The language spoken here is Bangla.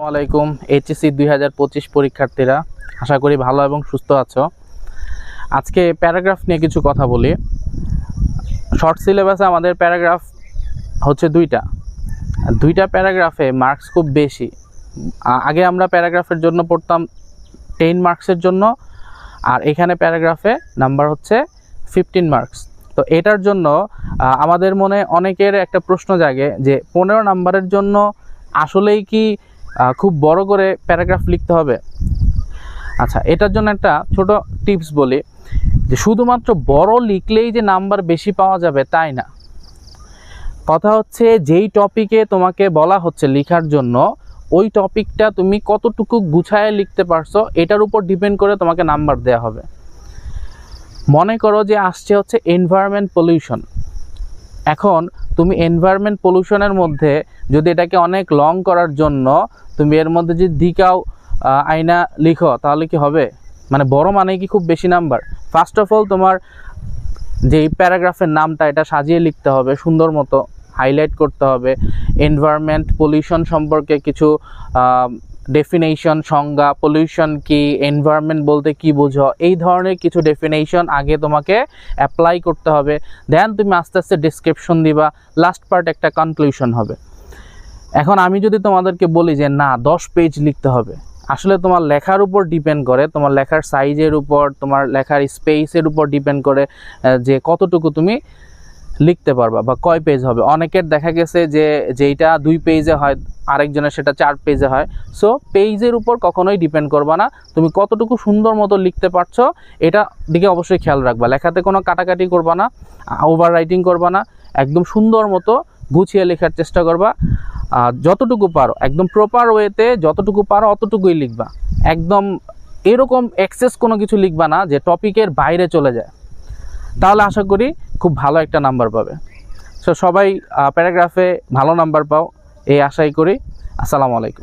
আসসালামাইকুম এইচএসসি 2025 পরীক্ষার্থীরা, আশা করি ভালো এবং সুস্থ আছো। আজকে প্যারাগ্রাফ নিয়ে কিছু কথা বলি। শর্ট সিলেবাসে আমাদের প্যারাগ্রাফ হচ্ছে দুইটা প্যারাগ্রাফে মার্কস খুব বেশি। আগে আমরা প্যারাগ্রাফের জন্য পড়তাম 10 মার্কসের জন্য, আর এখানে প্যারাগ্রাফে নাম্বার হচ্ছে 15 মার্কস। তো এটার জন্য আমাদের মনে অনেকের একটা প্রশ্ন জাগে যে 15 নাম্বারের জন্য আসলেই কি খুব বড় করে প্যারাগ্রাফ লিখতে হবে? আচ্ছা, এটার জন্য একটা ছোট টিপস বলি যে শুধুমাত্র বড় লিখলেই যে নাম্বার বেশি পাওয়া যাবে তাই না। কথা হচ্ছে যেই টপিকে তোমাকে বলা হচ্ছে লেখার জন্য, ওই টপিকটা তুমি কতটুকু গুছায় লিখতে পারছো এটার উপর ডিপেন্ড করে তোমাকে নাম্বার দেওয়া হবে। মনে করো যে আসছে হচ্ছে এনভায়রনমেন্ট পলিউশন। এখন তুমি এনভায়রনমেন্ট পলিউশনের মধ্যে যদি এটাকে অনেক লং করার জন্য তুমি এর মধ্যে যদি দিকাও আয়না লিখো তাহলে কি হবে? মানে বড় মানে কি খুব বেশি নাম্বার? ফার্স্ট অফ অল তোমার যেই প্যারাগ্রাফের নামটা এটা সাজিয়ে লিখতে হবে, সুন্দর মতো হাইলাইট করতে হবে। এনভায়রনমেন্ট পলিউশন সম্পর্কে কিছু ডেফিনেশন, সংজ্ঞা, পলিউশন কি, এনভায়রনমেন্ট বলতে কি বোঝো, এই ধরনের কিছু ডেফিনেশন আগে তোমাকে অ্যাপ্লাই করতে হবে। দেন তুমি আস্তে আস্তে ডেসক্রিপশন দিবা, লাস্ট পার্ট একটা কনক্লুশন হবে। এখন আমি যদি তোমাদেরকে বলি যে না 10 পেজ লিখতে হবে, আসলে তোমার লেখার উপর ডিপেন্ড করে, তোমার লেখার সাইজের উপর, তোমার লেখার স্পেসের উপর ডিপেন্ড করে যে কতটুকু তুমি লিখতে পারবা বা কয় পেজ হবে। অনেকের দেখা গেছে যে যেইটা 2 পেজে হয় আরেকজনের সেটা 4 পেজে হয়। সো পেজের উপর কখনোই ডিপেন্ড করবা না, তুমি কতটুকু সুন্দর মতো লিখতে পারছো এটা দিকে অবশ্যই খেয়াল রাখবা। লেখাতে কোনো কাটাকাটি করবা না, ওভার রাইটিং করবা না, একদম সুন্দর মতো গুছিয়ে লেখার চেষ্টা করবা। যতটুকু পারো একদম প্রপার ওয়েতে যতটুকু পারো অতটুকুই লিখবা। একদম এরকম এক্সেস কোনো কিছু লিখবা না যে টপিকের বাইরে চলে যায়, তাহলে আশা করি খুব ভালো একটা নাম্বার পাবে। সো সবাই প্যারাগ্রাফে ভালো নাম্বার পাও এই আশাই করি। আসসালামু আলাইকুম।